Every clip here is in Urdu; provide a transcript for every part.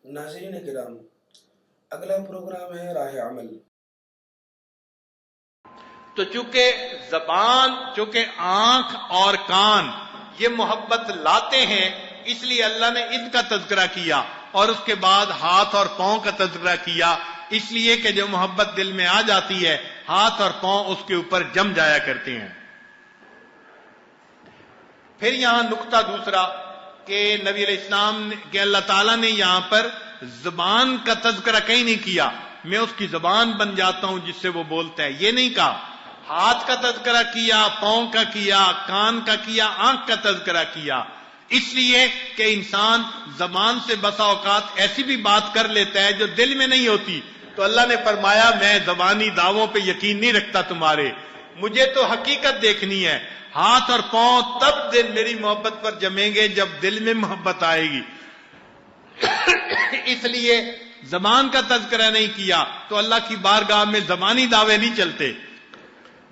ناظرین کرام، اگلا پروگرام ہے راہ عمل۔ تو چونکہ آنکھ اور کان یہ محبت لاتے ہیں، اس لیے اللہ نے ان کا تذکرہ کیا، اور اس کے بعد ہاتھ اور پاؤں کا تذکرہ کیا، اس لیے کہ جو محبت دل میں آ جاتی ہے ہاتھ اور پاؤں اس کے اوپر جم جایا کرتے ہیں۔ پھر یہاں نقطہ دوسرا کہ نبی علیہ السلام کہ اللہ تعالیٰ نے یہاں پر زبان کا تذکرہ کہیں نہیں کیا، میں اس کی زبان بن جاتا ہوں جس سے وہ بولتا ہے، یہ نہیں کہا۔ ہاتھ کا تذکرہ کیا، پاؤں کا کیا، کان کا کیا، آنکھ کا تذکرہ کیا، اس لیے کہ انسان زبان سے بسا اوقات ایسی بھی بات کر لیتا ہے جو دل میں نہیں ہوتی، تو اللہ نے فرمایا میں زبانی دعووں پہ یقین نہیں رکھتا تمہارے، مجھے تو حقیقت دیکھنی ہے۔ ہاتھ اور پاؤں تب دل میری محبت پر جمیں گے جب دل میں محبت آئے گی، اس لیے زبان کا تذکرہ نہیں کیا۔ تو اللہ کی بارگاہ میں زبانی دعوے نہیں چلتے،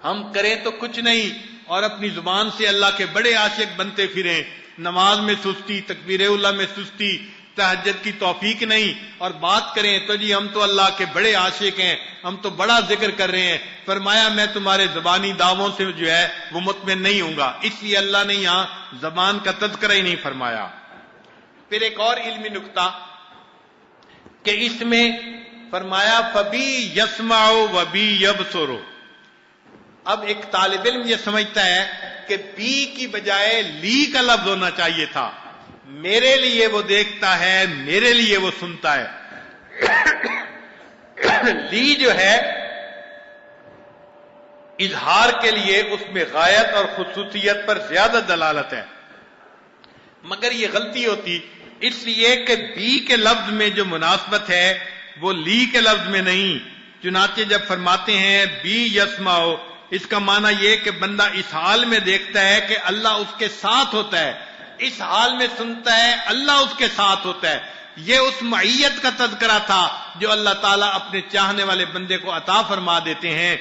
ہم کریں تو کچھ نہیں اور اپنی زبان سے اللہ کے بڑے عاشق بنتے پھریں، نماز میں سستی، تکبیر اللہ میں سستی، تہجد کی توفیق نہیں، اور بات کریں تو جی ہم تو اللہ کے بڑے عاشق ہیں، ہم تو بڑا ذکر کر رہے ہیں۔ فرمایا میں تمہارے زبانی دعووں سے جو ہے وہ مطمئن نہیں ہوں گا، اس لیے اللہ نے یہاں زبان کا تذکرہ ہی نہیں فرمایا۔ پھر ایک اور علمی نکتہ کہ اس میں فرمایا فَبِي يَسْمَعُ وَبِي يَبْصُرُ۔ اب ایک طالب علم یہ سمجھتا ہے کہ بی کی بجائے لی کا لفظ ہونا چاہیے تھا، میرے لیے وہ دیکھتا ہے، میرے لیے وہ سنتا ہے۔ لی جو ہے اظہار کے لیے اس میں غایت اور خصوصیت پر زیادہ دلالت ہے، مگر یہ غلطی ہوتی اس لیے کہ بی کے لفظ میں جو مناسبت ہے وہ لی کے لفظ میں نہیں۔ چنانچہ جب فرماتے ہیں بی یسمعو، اس کا معنی یہ کہ بندہ اس حال میں دیکھتا ہے کہ اللہ اس کے ساتھ ہوتا ہے، اس حال میں سنتا ہے اللہ اس کے ساتھ ہوتا ہے۔ یہ اس معیت کا تذکرہ تھا جو اللہ تعالیٰ اپنے چاہنے والے بندے کو عطا فرما دیتے ہیں،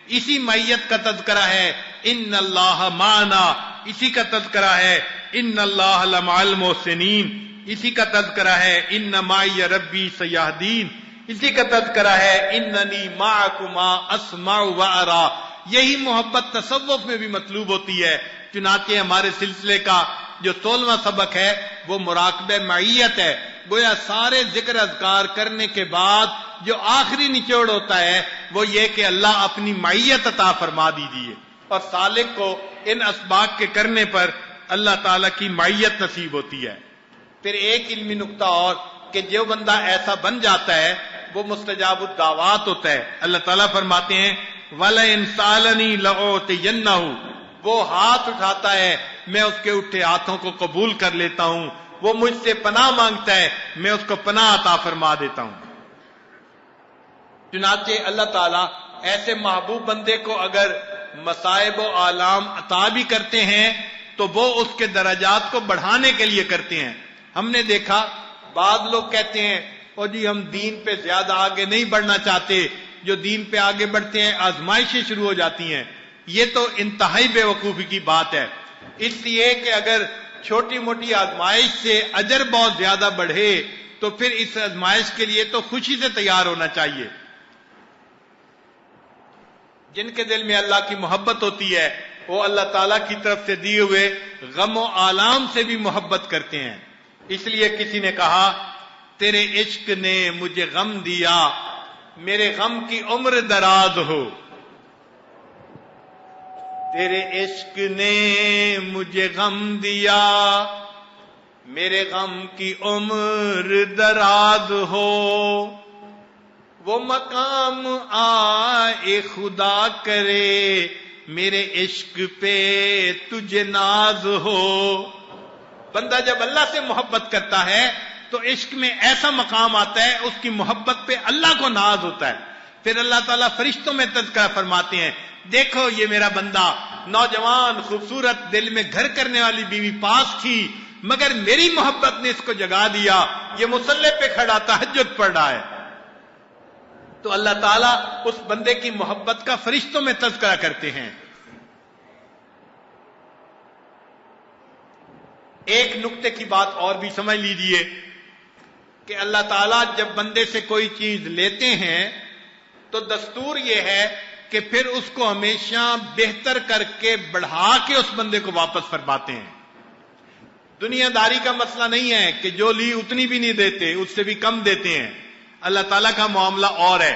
اسی معیت کا تذکرہ ہے ان اللہ معنا، اسی کا تذکرہ ہے ان اللہ لمع المحسنین، اسی کا تذکرہ ہے ان معی ربی سیہدین، اسی کا تذکرہ ہے اننی معکما اسمع و ارا۔ یہی محبت تصوف میں بھی مطلوب ہوتی ہے۔ چنانچہ ہمارے سلسلے کا جو 16واں سبق ہے وہ مراقبہ معیت ہے، گویا سارے ذکر اذکار کرنے کے بعد جو آخری نچوڑ ہوتا ہے وہ یہ کہ اللہ اپنی معیت عطا فرما دیجیے، اور سالک کو ان اسباق کے کرنے پر اللہ تعالیٰ کی معیت نصیب ہوتی ہے۔ پھر ایک علمی نقطہ اور کہ جو بندہ ایسا بن جاتا ہے وہ مستجاب الدعوات ہوتا ہے۔ اللہ تعالیٰ فرماتے ہیں وَلَئِن سَأَلَنِي لَأُعْطِيَنَّهُ، وہ ہاتھ اٹھاتا ہے میں اس کے اٹھے ہاتھوں کو قبول کر لیتا ہوں، وہ مجھ سے پناہ مانگتا ہے میں اس کو پناہ عطا فرما دیتا ہوں۔ چنانچہ اللہ تعالیٰ ایسے محبوب بندے کو اگر مصائب و آلام عطا بھی کرتے ہیں تو وہ اس کے درجات کو بڑھانے کے لیے کرتے ہیں۔ ہم نے دیکھا بعض لوگ کہتے ہیں او جی ہم دین پہ زیادہ آگے نہیں بڑھنا چاہتے، جو دین پہ آگے بڑھتے ہیں آزمائشیں شروع ہو جاتی ہیں۔ یہ تو انتہائی بے وقوفی کی بات ہے، اس لیے کہ اگر چھوٹی موٹی آزمائش سے اجر بہت زیادہ بڑھے تو پھر اس آزمائش کے لیے تو خوشی سے تیار ہونا چاہیے۔ جن کے دل میں اللہ کی محبت ہوتی ہے وہ اللہ تعالیٰ کی طرف سے دیے ہوئے غم و آلام سے بھی محبت کرتے ہیں۔ اس لیے کسی نے کہا تیرے عشق نے مجھے غم دیا، میرے غم کی عمر دراز ہو، تیرے عشق نے مجھے غم دیا، میرے غم کی عمر دراز ہو، وہ مقام آئے خدا کرے میرے عشق پہ تجھے ناز ہو۔ بندہ جب اللہ سے محبت کرتا ہے تو عشق میں ایسا مقام آتا ہے اس کی محبت پہ اللہ کو ناز ہوتا ہے۔ پھر اللہ تعالیٰ فرشتوں میں تذکرہ فرماتے ہیں دیکھو یہ میرا بندہ نوجوان خوبصورت دل میں گھر کرنے والی بیوی پاس تھی مگر میری محبت نے اس کو جگا دیا، یہ مصلی پہ کھڑا تہجد پڑھ رہا ہے۔ تو اللہ تعالیٰ اس بندے کی محبت کا فرشتوں میں تذکرہ کرتے ہیں۔ ایک نقطے کی بات اور بھی سمجھ لیجئے کہ اللہ تعالیٰ جب بندے سے کوئی چیز لیتے ہیں تو دستور یہ ہے کہ پھر اس کو ہمیشہ بہتر کر کے بڑھا کے اس بندے کو واپس فرماتے ہیں. دنیا داری کا مسئلہ نہیں ہے کہ جو لی اتنی بھی نہیں دیتے، اس سے بھی کم دیتے ہیں. اللہ تعالیٰ کا معاملہ اور ہے.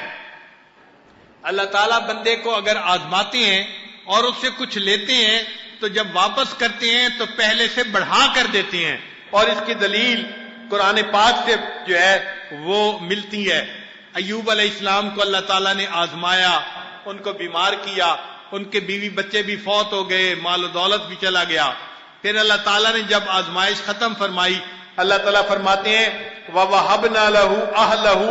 اللہ تعالیٰ بندے کو اگر آزماتے ہیں اور اس سے کچھ لیتے ہیں تو جب واپس کرتے ہیں تو پہلے سے بڑھا کر دیتے ہیں. اور اس کی دلیل قرآن پاک سے جو ہے وہ ملتی ہے. ایوب علیہ السلام کو اللہ تعالیٰ نے آزمایا، ان کو بیمار کیا، ان کے بیوی بچے بھی فوت ہو گئے، مال و دولت بھی چلا گیا. پھر اللہ تعالیٰ نے جب آزمائش ختم فرمائی، اللہ تعالیٰ فرماتے ہیں وَوَهَبْنَا لَهُ أَهْلَهُ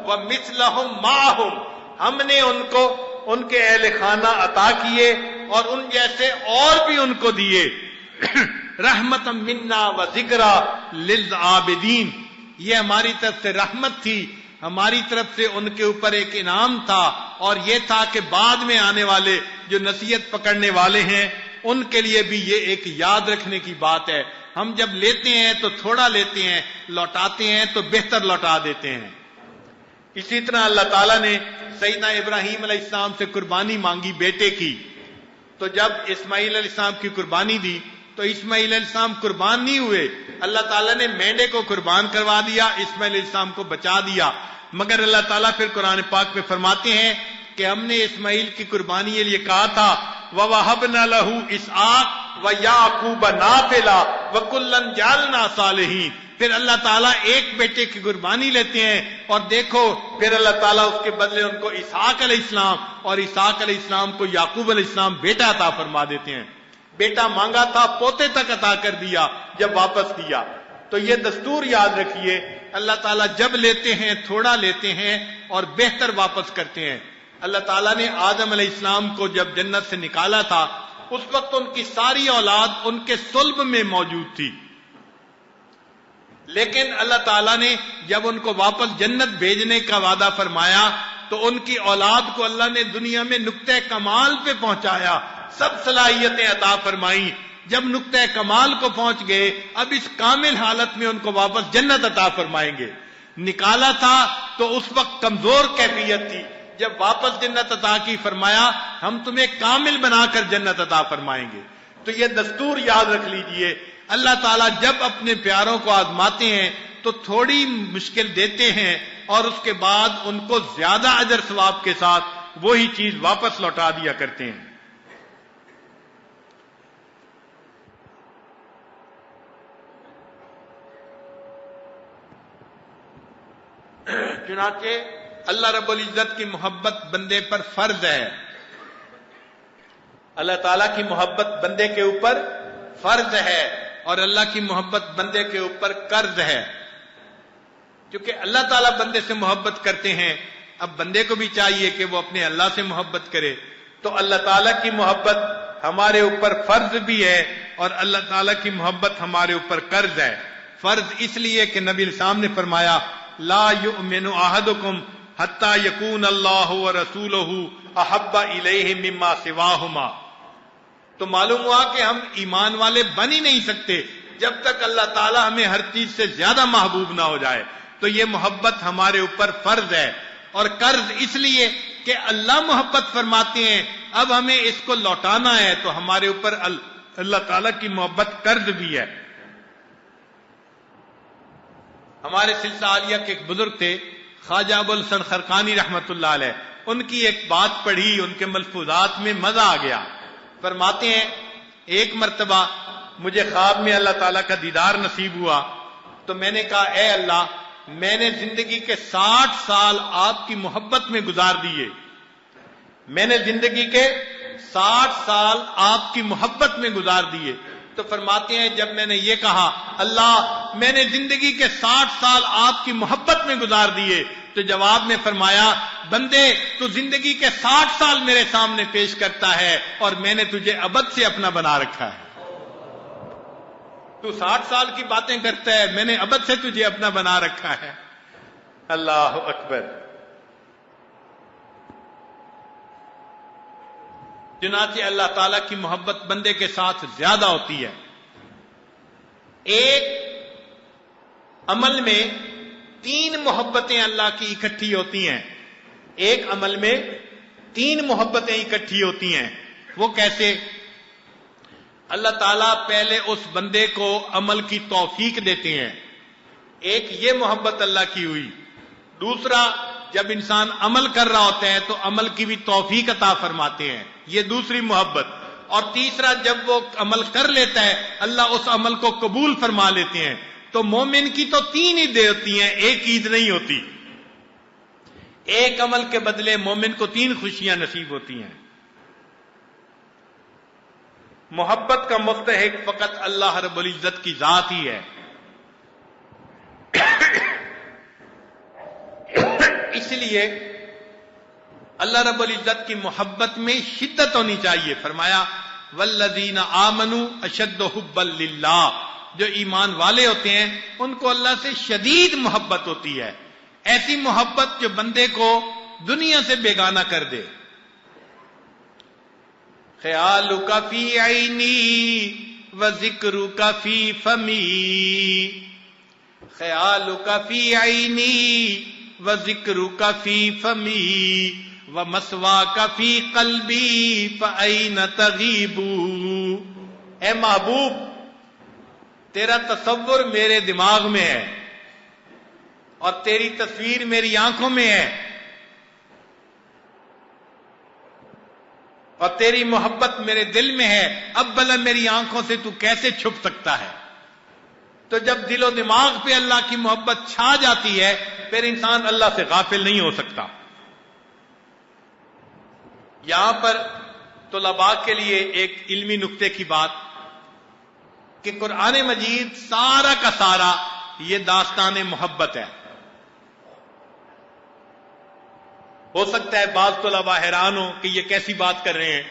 وَمِثْلَهُمْ مَعَهُمْ، ہم نے ان کو ان کے اہل خانہ عطا کیے اور ان جیسے اور بھی ان کو دیے. رحمتا منا وذکرا للعابدین، یہ ہماری طرف سے رحمت تھی، ہماری طرف سے ان کے اوپر ایک انعام تھا، اور یہ تھا کہ بعد میں آنے والے جو نصیحت پکڑنے والے ہیں ان کے لیے بھی یہ ایک یاد رکھنے کی بات ہے. ہم جب لیتے ہیں تو تھوڑا لیتے ہیں، لوٹاتے ہیں تو بہتر لوٹا دیتے ہیں. اسی طرح اللہ تعالیٰ نے سیدنا ابراہیم علیہ السلام سے قربانی مانگی بیٹے کی، تو جب اسماعیل علیہ السلام کی قربانی دی تو اسماعیل علیہ السلام قربان نہیں ہوئے. اللہ تعالیٰ نے مینڈے کو قربان کروا دیا، اسماعیل علیہ السلام کو بچا دیا. مگر اللہ تعالیٰ پھر قرآن پاک میں فرماتے ہیں کہ ہم نے اسماعیل کی قربانی کے لیے کہا تھا وَوَهَبْنَا لَهُ إِسْحَاقَ وَيَعْقُوبَ نَافِلًا وَكُلًّا جَعَلْنَا صَالِحِينَ. پھر اللہ تعالیٰ ایک بیٹے کی قربانی لیتے ہیں اور دیکھو پھر اللہ تعالیٰ اس کے بدلے ان کو اسحاق علیہ السلام اور اسحاق علیہ السلام کو یعقوب علیہ السلام بیٹا عطا فرما دیتے ہیں. بیٹا مانگا تھا پوتے تک عطا کر دیا جب واپس کیا. تو یہ دستور یاد رکھیے، اللہ تعالیٰ جب لیتے ہیں تھوڑا لیتے ہیں اور بہتر واپس کرتے ہیں. اللہ تعالیٰ نے آدم علیہ السلام کو جب جنت سے نکالا تھا اس وقت ان کی ساری اولاد ان کے صلب میں موجود تھی، لیکن اللہ تعالیٰ نے جب ان کو واپس جنت بھیجنے کا وعدہ فرمایا تو ان کی اولاد کو اللہ نے دنیا میں نقطہ کمال پہ پہنچایا، سب صلاحیتیں عطا فرمائیں. جب نقطہ کمال کو پہنچ گئے اب اس کامل حالت میں ان کو واپس جنت عطا فرمائیں گے. نکالا تھا تو اس وقت کمزور کیفیت تھی، جب واپس جنت عطا کی فرمایا ہم تمہیں کامل بنا کر جنت عطا فرمائیں گے. تو یہ دستور یاد رکھ لیجئے، اللہ تعالیٰ جب اپنے پیاروں کو آزماتے ہیں تو تھوڑی مشکل دیتے ہیں اور اس کے بعد ان کو زیادہ اجر ثواب کے ساتھ وہی چیز واپس لوٹا دیا کرتے ہیں. چنانچہ اللہ رب العزت کی محبت بندے پر فرض ہے. اللہ تعالیٰ کی محبت بندے کے اوپر فرض ہے اور اللہ کی محبت بندے کے اوپر قرض ہے. کیونکہ اللہ تعالیٰ بندے سے محبت کرتے ہیں، اب بندے کو بھی چاہیے کہ وہ اپنے اللہ سے محبت کرے. تو اللہ تعالیٰ کی محبت ہمارے اوپر فرض بھی ہے اور اللہ تعالیٰ کی محبت ہمارے اوپر قرض ہے. فرض اس لیے کہ نبی علیہ السلام نے فرمایا لا یؤمن احدکم حتی یکون اللہ ورسولہ احب الیہ مما سواہما. تو معلوم ہوا کہ ہم ایمان والے بن ہی نہیں سکتے جب تک اللہ تعالیٰ ہمیں ہر چیز سے زیادہ محبوب نہ ہو جائے. تو یہ محبت ہمارے اوپر فرض ہے اور قرض اس لیے کہ اللہ محبت فرماتے ہیں، اب ہمیں اس کو لوٹانا ہے تو ہمارے اوپر اللہ تعالیٰ کی محبت قرض بھی ہے. ہمارے سلسلہ عالیہ کے ایک بزرگ تھے خواجہ ابو الحسن خرقانی رحمت اللہ علیہ، ان کی ایک بات پڑھی، ان کے ملفوظات میں مزہ آ گیا. فرماتے ہیں ایک مرتبہ مجھے خواب میں اللہ تعالیٰ کا دیدار نصیب ہوا تو میں نے کہا اے اللہ، میں نے زندگی کے 60 سال آپ کی محبت میں گزار دیے، میں نے زندگی کے 60 سال آپ کی محبت میں گزار دیے. تو فرماتے ہیں جب میں نے یہ کہا اللہ میں نے زندگی کے 60 سال آپ کی محبت میں گزار دیے، تو جواب میں فرمایا بندے تو زندگی کے 60 سال میرے سامنے پیش کرتا ہے اور میں نے تجھے ابد سے اپنا بنا رکھا ہے. تو 60 سال کی باتیں کرتا ہے، میں نے ابد سے تجھے اپنا بنا رکھا ہے. اللہ اکبر. چنانچہ اللہ تعالیٰ کی محبت بندے کے ساتھ زیادہ ہوتی ہے. ایک عمل میں 3 محبتیں اللہ کی اکٹھی ہوتی ہیں، ایک عمل میں 3 محبتیں اکٹھی ہوتی ہیں۔ وہ کیسے؟ اللہ تعالیٰ پہلے اس بندے کو عمل کی توفیق دیتے ہیں، ایک یہ محبت اللہ کی ہوئی۔ دوسرا، جب انسان عمل کر رہا ہوتا ہے تو عمل کی بھی توفیق عطا فرماتے ہیں، یہ دوسری محبت۔ اور تیسرا، جب وہ عمل کر لیتا ہے اللہ اس عمل کو قبول فرما لیتے ہیں۔ تو مومن کی تو 3 عیدیں ہوتی ہیں، ایک عید نہیں ہوتی۔ ایک عمل کے بدلے مومن کو 3 خوشیاں نصیب ہوتی ہیں۔ محبت کا مستحق فقط اللہ رب العزت کی ذات ہی ہے۔ اس لیے اللہ رب العزت کی محبت میں شدت ہونی چاہیے۔ فرمایا والذین آمنوا اشد حبا للہ، جو ایمان والے ہوتے ہیں ان کو اللہ سے شدید محبت ہوتی ہے، ایسی محبت جو بندے کو دنیا سے بیگانہ کر دے۔ خیالک فی عینی وذکرک فی فمی، خیالک فی عینی وذکرک فی فمی ومثواک فی قلبی فأین تغیب۔ اے محبوب، تیرا تصور میرے دماغ میں ہے اور تیری تصویر میری آنکھوں میں ہے، اور تیری محبت میرے دل میں ہے، اب بھلا میری آنکھوں سے تو کیسے چھپ سکتا ہے؟ تو جب دل و دماغ پہ اللہ کی محبت چھا جاتی ہے پھر انسان اللہ سے غافل نہیں ہو سکتا۔ یہاں پر طلباء کے لیے ایک علمی نکتے کی بات کہ قرآن مجید سارا کا سارا یہ داستان محبت ہے۔ ہو سکتا ہے بعض طلباء حیران ہو کہ یہ کیسی بات کر رہے ہیں،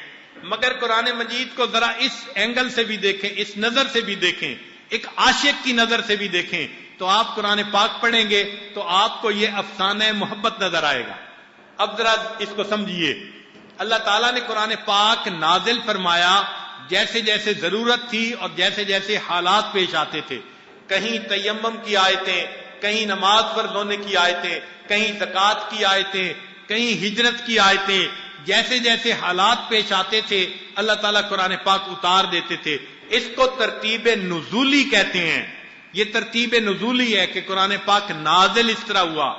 مگر قرآن مجید کو ذرا اس اینگل سے بھی دیکھیں، اس نظر سے بھی دیکھیں، ایک عاشق کی نظر سے بھی دیکھیں تو آپ قرآن پاک پڑھیں گے تو آپ کو یہ افسانہ محبت نظر آئے گا۔ اب ذرا اس کو سمجھیے، اللہ تعالیٰ نے قرآن پاک نازل فرمایا جیسے جیسے ضرورت تھی اور جیسے جیسے حالات پیش آتے تھے۔ کہیں تیمم کی آیتیں، کہیں نماز فرض ہونے کی آیتیں، کہیں زکوٰۃ کی آیتیں، کہیں ہجرت کی آیتیں، جیسے جیسے حالات پیش آتے تھے اللہ تعالیٰ قرآن پاک اتار دیتے تھے۔ اس کو ترتیب نزولی کہتے ہیں۔ یہ ترتیب نزولی ہے کہ قرآن پاک نازل اس طرح ہوا،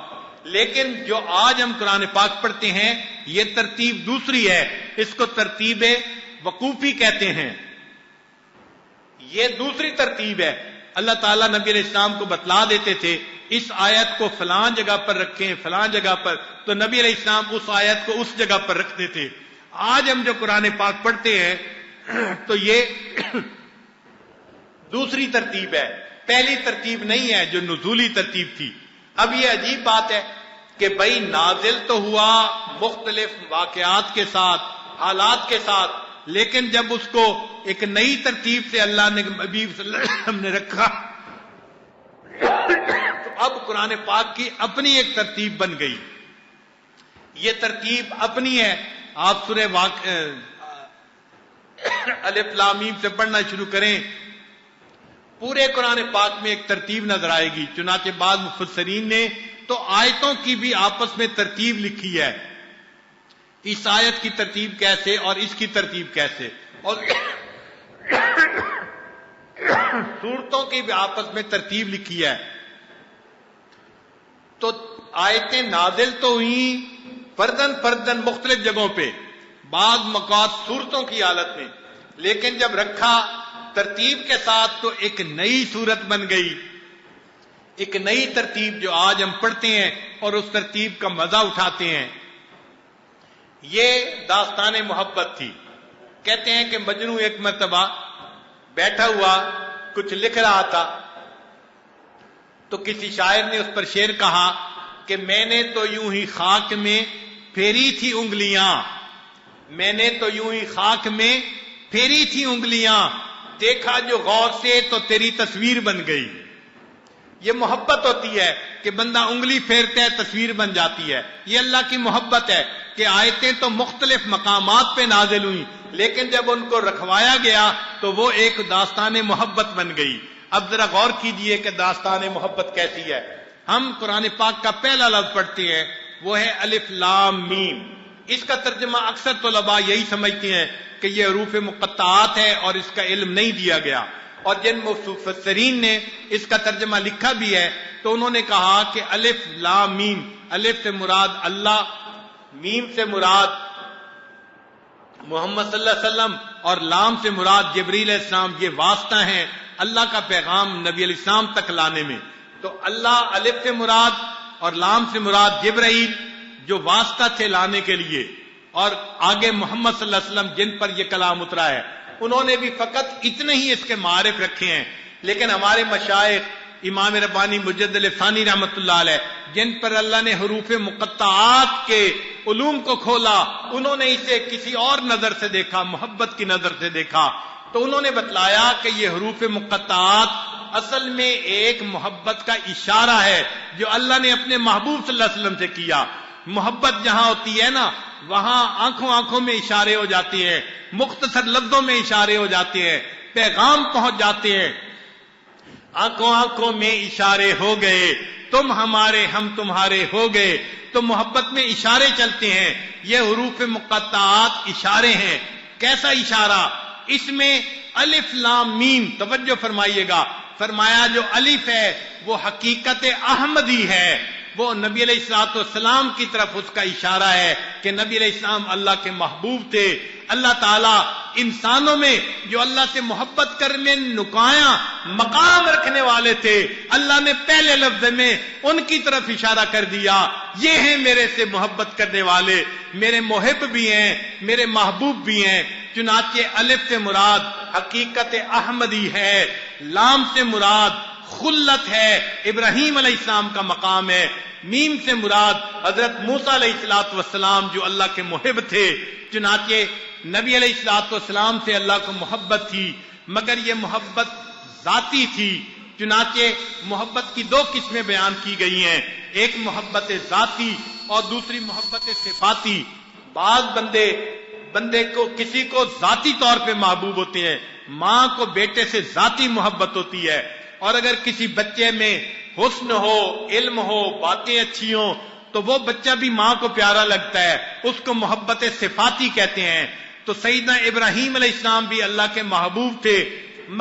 لیکن جو آج ہم قرآن پاک پڑھتے ہیں یہ ترتیب دوسری ہے، اس کو ترتیب وقوفی کہتے ہیں۔ یہ دوسری ترتیب ہے۔ اللہ تعالیٰ نبی علیہ السلام کو بتلا دیتے تھے اس آیت کو فلاں جگہ پر رکھیں، فلاں جگہ پر، تو نبی علیہ السلام اس آیت کو اس جگہ پر رکھتے تھے۔ آج ہم جو قرآن پاک پڑھتے ہیں تو یہ دوسری ترتیب ہے، پہلی ترتیب نہیں ہے جو نزولی ترتیب تھی۔ اب یہ عجیب بات ہے کہ بھائی نازل تو ہوا مختلف واقعات کے ساتھ، حالات کے ساتھ، لیکن جب اس کو ایک نئی ترتیب سے اللہ نے نبی صلی اللہ علیہ وسلم نے رکھا تو اب قرآن پاک کی اپنی ایک ترتیب بن گئی۔ یہ ترتیب اپنی ہے۔ آپ سورہ الف لام میم سے پڑھنا شروع کریں، پورے قرآن پاک میں ایک ترتیب نظر آئے گی۔ چنانچہ بعض مفسرین نے تو آیتوں کی بھی آپس میں ترتیب لکھی ہے، اس آیت کی ترتیب کیسے اور اس کی ترتیب کیسے، اور سورتوں کی بھی آپس میں ترتیب لکھی ہے۔ تو آیتیں نازل تو ہوئیں فردن فردن مختلف جگہوں پہ، بعض موقعات سورتوں کی حالت میں، لیکن جب رکھا ترتیب کے ساتھ تو ایک نئی صورت بن گئی، ایک نئی ترتیب جو آج ہم پڑھتے ہیں اور اس ترتیب کا مزہ اٹھاتے ہیں۔ یہ داستان محبت تھی۔ کہتے ہیں کہ مجنو ایک مرتبہ بیٹھا ہوا کچھ لکھ رہا تھا تو کسی شاعر نے اس پر شعر کہا کہ میں نے تو یوں ہی خاک میں پھیری تھی انگلیاں، میں نے تو یوں ہی خاک میں پھیری تھی انگلیاں، دیکھا جو غور سے تو تیری تصویر بن گئی۔ یہ محبت ہوتی ہے کہ بندہ انگلی پھیرتا ہے تصویر بن جاتی ہے۔ یہ اللہ کی محبت ہے کہ آیتیں تو مختلف مقامات پہ نازل ہوئیں لیکن جب ان کو رکھوایا گیا تو وہ ایک داستان محبت بن گئی۔ اب ذرا غور کیجئے کہ داستان محبت کیسی ہے۔ ہم قرآن پاک کا پہلا لفظ پڑھتے ہیں وہ ہے الف لام میم. اس کا ترجمہ اکثر طلباء یہی سمجھتے ہیں کہ یہ حروف مقطعات ہے اور اس کا علم نہیں دیا گیا. اور جن مفسرین نے اس کا ترجمہ لکھا بھی ہے تو انہوں نے کہا کہ الف لام میم، الف سے مراد اللہ، میم سے مراد محمد صلی اللہ علیہ وسلم اور لام سے مراد جبریل علیہ السلام. یہ واسطہ ہیں اللہ کا پیغام نبی علیہ السلام تک لانے میں. تو اللہ الف سے مراد اور لام سے مراد جبرائیل جو واسطہ تھے لانے کے لیے، اور آگے محمد صلی اللہ علیہ وسلم جن پر یہ کلام اترا ہے. انہوں نے بھی فقط اتنے ہی اس کے معارف رکھے ہیں. لیکن ہمارے مشائخ امام ربانی مجدد ثانی رحمۃ اللہ علیہ جن پر اللہ نے حروف مقطعات کے علوم کو کھولا، انہوں نے اسے کسی اور نظر سے دیکھا، محبت کی نظر سے دیکھا. تو انہوں نے بتلایا کہ یہ حروف مقطعات اصل میں ایک محبت کا اشارہ ہے جو اللہ نے اپنے محبوب صلی اللہ علیہ وسلم سے کیا. محبت جہاں ہوتی ہے نا وہاں آنکھوں آنکھوں میں اشارے ہو جاتے ہیں، مختصر لفظوں میں اشارے ہو جاتے ہیں، پیغام پہنچ جاتے ہیں. آنکھوں آنکھوں میں اشارے ہو گئے، تم ہمارے ہم تمہارے ہو گئے. تو محبت میں اشارے چلتے ہیں. یہ حروف مقطعات اشارے ہیں. کیسا اشارہ؟ اس میں الف لام میم، توجہ فرمائیے گا، فرمایا جو الف ہے وہ حقیقت احمدی ہے، وہ نبی علیہ الصلوۃ والسلام کی طرف اس کا اشارہ ہے کہ نبی علیہ السلام اللہ کے محبوب تھے. اللہ تعالیٰ انسانوں میں جو اللہ سے محبت کرنے نکایا مقام رکھنے والے تھے، اللہ نے پہلے لفظ میں ان کی طرف اشارہ کر دیا، یہ ہیں میرے سے محبت کرنے والے، میرے محب بھی ہیں، میرے محبوب بھی ہیں. چنانچہ الف سے مراد حقیقت احمدی ہے، لام سے مراد خلت ہے، ابراہیم علیہ السلام کا مقام ہے، میم سے مراد حضرت موسیٰ علیہ الصلوۃ والسلام جو اللہ کے محب تھے. چنانچہ نبی علیہ الصلوۃ والسلام سے اللہ کو محبت تھی، مگر یہ محبت ذاتی تھی. چنانچہ محبت کی دو قسمیں بیان کی گئی ہیں، ایک محبت ذاتی اور دوسری محبت صفاتی. بعض بندے کو کسی کو ذاتی طور پہ محبوب ہوتے ہیں، ماں کو بیٹے سے ذاتی محبت ہوتی ہے. اور اگر کسی بچے میں حسن ہو، علم ہو، باتیں اچھی ہوں تو وہ بچہ بھی ماں کو پیارا لگتا ہے، اس کو محبت صفاتی کہتے ہیں. تو سیدنا ابراہیم علیہ السلام بھی اللہ کے محبوب تھے،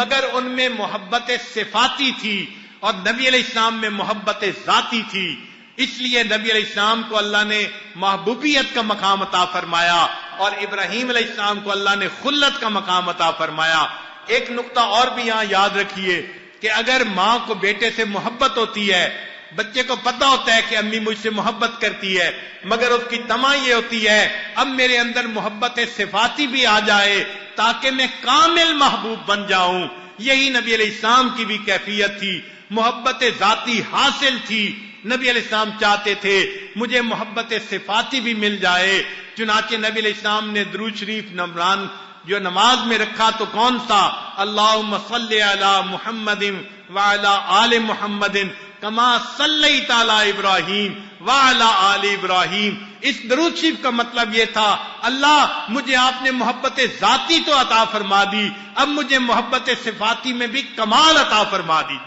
مگر ان میں محبت صفاتی تھی اور نبی علیہ السلام میں محبت ذاتی تھی. اس لیے نبی علیہ السلام کو اللہ نے محبوبیت کا مقام عطا فرمایا اور ابراہیم علیہ السلام کو اللہ نے خلت کا مقام عطا فرمایا. ایک نقطہ اور بھی یہاں یاد رکھیے کہ اگر ماں کو بیٹے سے محبت ہوتی ہے، بچے کو پتہ ہوتا ہے کہ امی مجھ سے محبت کرتی ہے، مگر اس کی تمنا یہ ہوتی ہے اب میرے اندر محبت صفاتی بھی آ جائے تاکہ میں کامل محبوب بن جاؤں. یہی نبی علیہ السلام کی بھی کیفیت تھی، محبت ذاتی حاصل تھی. نبی علیہ السلام چاہتے تھے مجھے محبت صفاتی بھی مل جائے. چنانچہ نبی علیہ السلام نے درود شریف نمران جو نماز میں رکھا تو کون سا؟ اللہم صلی علی محمد وعلی آل محمد کما صلیت علی ابراہیم وعلی آل ابراہیم. اس درود شریف کا مطلب یہ تھا اللہ مجھے آپ نے محبت ذاتی تو عطا فرما دی، اب مجھے محبت صفاتی میں بھی کمال عطا فرما دی.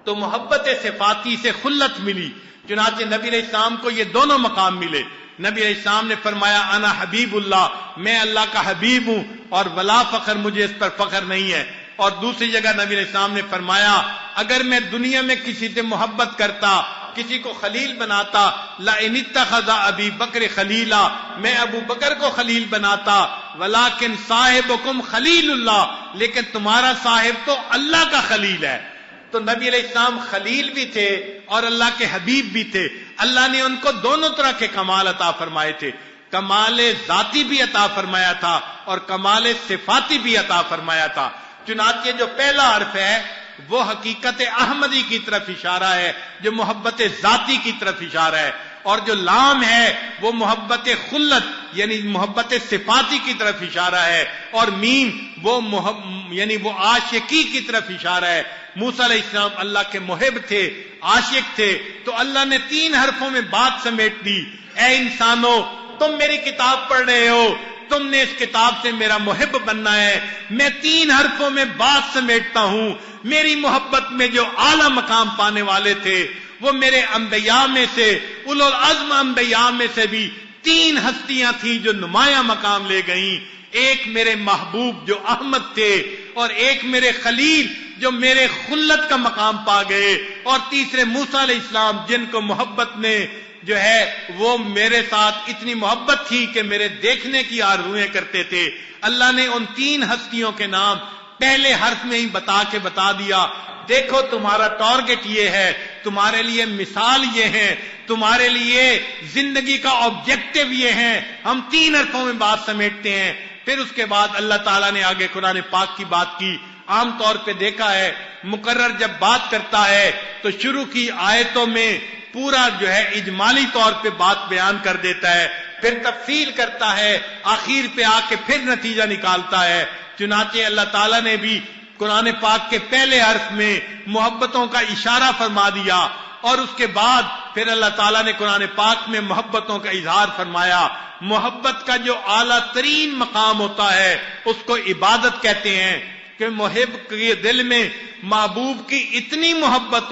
تو محبت صفاتی سے خلت ملی. چنانچہ نبی علیہ السلام کو یہ دونوں مقام ملے. نبی علیہ السلام نے فرمایا انا حبیب اللہ، میں اللہ کا حبیب ہوں اور ولا فخر، مجھے اس پر فخر نہیں ہے. اور دوسری جگہ نبی علیہ السلام نے فرمایا اگر میں دنیا میں کسی سے محبت کرتا، کسی کو خلیل بناتا، لئن اتخذ ابی بکر خلیلا، میں ابو بکر کو خلیل بناتا، ولکن صاحبکم خلیل اللہ، لیکن تمہارا صاحب تو اللہ کا خلیل ہے. تو نبی علیہ السلام خلیل بھی تھے اور اللہ کے حبیب بھی تھے. اللہ نے ان کو دونوں طرح کے کمال عطا فرمائے تھے، کمال ذاتی بھی عطا فرمایا تھا اور کمال صفاتی بھی عطا فرمایا تھا. چنانچہ جو پہلا حرف ہے وہ حقیقت احمدی کی طرف اشارہ ہے، جو محبت ذاتی کی طرف اشارہ ہے، اور جو لام ہے وہ محبت خلت یعنی محبت صفاتی کی طرف اشارہ ہے، اور میم وہ یعنی وہ عاشقی کی طرف اشارہ ہے. موسیٰ علیہ السلام اللہ کے محب تھے، عاشق تھے. تو اللہ نے 3 حرفوں میں بات سمیٹ دی. اے انسانوں، تم میری کتاب پڑھ رہے ہو، تم نے اس کتاب سے میرا محب بننا ہے. میں 3 حرفوں میں بات سمیٹتا ہوں. میری محبت میں جو اعلیٰ مقام پانے والے تھے وہ میرے انبیاء میں سے، اولو العزم انبیاء میں سے بھی 3 ہستیاں تھیں جو نمایاں مقام لے گئیں. ایک میرے محبوب جو احمد تھے، اور ایک میرے خلیل جو میرے خلت کا مقام پا گئے، اور تیسرے موسیٰ علیہ السلام جن کو محبت نے جو ہے وہ میرے ساتھ اتنی محبت تھی کہ میرے دیکھنے کی آرزوئیں کرتے تھے. اللہ نے ان 3 ہستیوں کے نام پہلے حرف میں ہی بتا دیا. دیکھو تمہارا ٹارگٹ یہ ہے، تمہارے لیے مثال یہ ہے، تمہارے لیے زندگی کا آبجیکٹو یہ ہے. ہم 3 حرفوں میں بات سمیٹتے ہیں. پھر اس کے بعد اللہ تعالیٰ نے آگے قرآن پاک کی بات کی. عام طور پہ دیکھا ہے مقرر جب بات کرتا ہے تو شروع کی آیتوں میں پورا جو ہے اجمالی طور پہ بات بیان کر دیتا ہے، پھر تفصیل کرتا ہے، آخر پہ آ کے پھر نتیجہ نکالتا ہے. چنانچہ اللہ تعالیٰ نے بھی قرآن پاک کے پہلے حرف میں محبتوں کا اشارہ فرما دیا، اور اس کے بعد پھر اللہ تعالیٰ نے قرآن پاک میں محبتوں کا اظہار فرمایا. محبت کا جو اعلیٰ ترین مقام ہوتا ہے اس کو عبادت کہتے ہیں، کہ محب کے دل میں محبوب کی اتنی محبت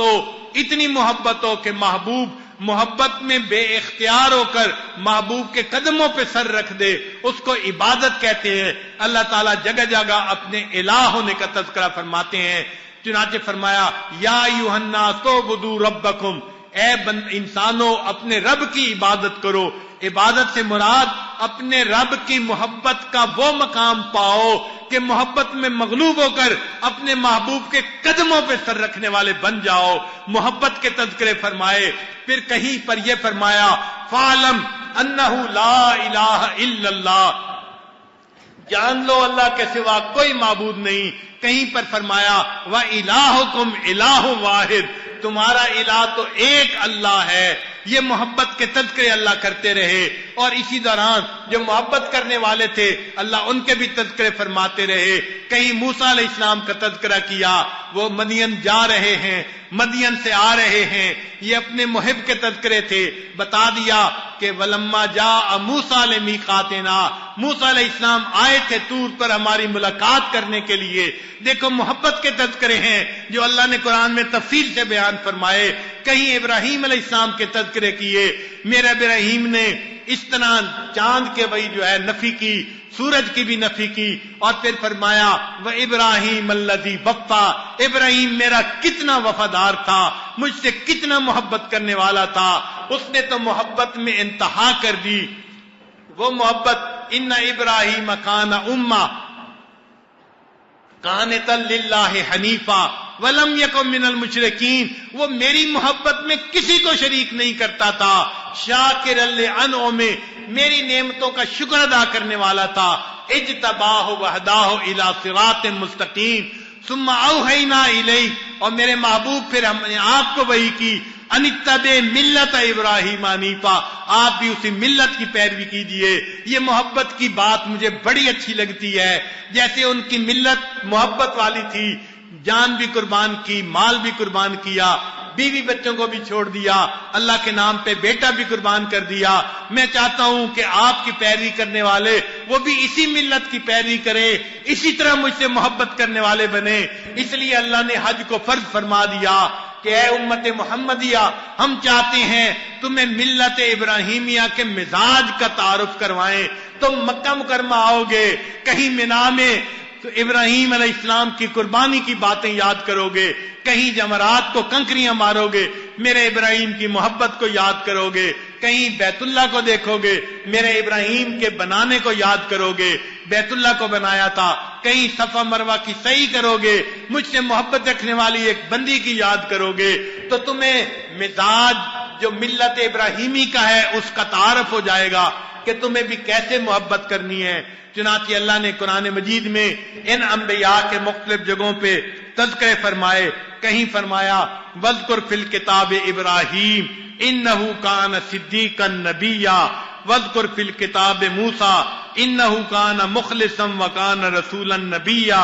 ہو کہ محبوب محبت میں بے اختیار ہو کر محبوب کے قدموں پہ سر رکھ دے، اس کو عبادت کہتے ہیں. اللہ تعالیٰ جگہ جگہ اپنے الہ ہونے کا تذکرہ فرماتے ہیں. چنانچہ فرمایا یا ایھا الناس اعبدوا ربکم، اے انسانوں اپنے رب کی عبادت کرو. عبادت سے مراد اپنے رب کی محبت کا وہ مقام پاؤ کہ محبت میں مغلوب ہو کر اپنے محبوب کے قدموں پہ سر رکھنے والے بن جاؤ. محبت کے تذکرے فرمائے. پھر کہیں پر یہ فرمایا فَاعْلَمْ أَنَّهُ لَا إِلَٰهَ إِلَّا اللَّهُ، جان لو اللہ کے سوا کوئی معبود نہیں. کہیں پر فرمایا وَإِلَٰهُكُمْ إِلَٰهٌ وَاحِدٌ، تمہارا الہ تو ایک اللہ ہے. یہ محبت کے تذکرے اللہ کرتے رہے، اور اسی دوران جو محبت کرنے والے تھے اللہ ان کے بھی تذکرے فرماتے رہے. کہیں موسیٰ علیہ السلام کا تذکرہ کیا، وہ مدین جا رہے ہیں، مدین سے آ رہے ہیں، یہ اپنے محب کے تذکرے تھے. بتا دیا کہ وَلَمَّا جَاءَ مُوسَىٰ لِمِيقَاتِنَا، موسیٰ علیہ السلام آئے تھے طور پر ہماری ملاقات کرنے کے لیے. دیکھو محبت کے تذکرے ہیں جو اللہ نے قرآن میں تفصیل سے بیان فرمائے. کہیں ابراہیم علیہ السلام کے تذکرے کیے، میرا ابراہیم نے اس طرح چاند کے وہی جو ہے نفی کی، سورج کی بھی نفی کی، اور پھر فرمایا وَإِبْرَاهِيمَ الَّذِي وَفَّىٰ، ابراہیم میرا کتنا وفادار تھا، مجھ سے کتنا محبت کرنے والا تھا. اس نے تو محبت میں انتہا کر دی. وہ محبت ان ابراہیم کان امہ قانتا للہ حنیفا ولم یکن من المشرکین، وہ میری محبت میں کسی کو شریک نہیں کرتا تھا. شاکرا لانعمہ، میری نعمتوں کا شکر ادا کرنے والا تھا. اجتباہ وہداہ الی صراط مستقیم ثم اوحینا الیہ، اور میرے محبوب پھر ہم نے آپ کو وحی کی ان اتبع ملت ابراہیم حنیفا، آپ بھی اسی ملت کی پیروی کیجیے. یہ محبت کی بات مجھے بڑی اچھی لگتی ہے. جیسے ان کی ملت محبت والی تھی، جان بھی قربان کی، مال بھی قربان کیا، بیوی بچوں کو بھی چھوڑ دیا، اللہ کے نام پہ بیٹا بھی قربان کر دیا. میں چاہتا ہوں کہ آپ کی پیروی کرنے والے وہ بھی اسی ملت کی پیروی کریں، اسی طرح مجھ سے محبت کرنے والے بنے. اس لیے اللہ نے حج کو فرض فرما دیا کہ اے امت محمدیہ، ہم چاہتے ہیں تمہیں ملت ابراہیمیہ کے مزاج کا تعارف کروائیں. تم مکہ مکرمہ آؤ گے، کہیں مینا میں تو ابراہیم علیہ السلام کی قربانی کی باتیں یاد کرو گے، کہیں جمرات کو کنکریاں مارو گے، میرے ابراہیم کی محبت کو یاد کرو گے، کہیں بیت اللہ کو دیکھو گے، میرے ابراہیم کے بنانے کو یاد کرو گے، بیت اللہ کو بنایا تھا، کہیں صفا مروہ کی سعی کرو گے، مجھ سے محبت رکھنے والی ایک بندی کی یاد کرو گے، تو تمہیں مزاج جو ملت ابراہیمی کا ہے اس کا تعارف ہو جائے گا کہ تمہیں بھی کیسے محبت کرنی ہے. چنانچہ اللہ نے قرآن مجید میں ان انبیاء کے مختلف جگہوں پہ تذکرے فرمائے. کہیں فرمایا وَاذْكُرْ فِي الْكِتَابِ إِبْرَاهِيمَ إِنَّهُ كَانَ صِدِّيقًا نَبِيًّا وَاذْكُرْ فِي الْكِتَابِ مُوسَىٰ إِنَّهُ كَانَ مُخْلِصًا وَكَانَ رَسُولًا نَبِيًّا.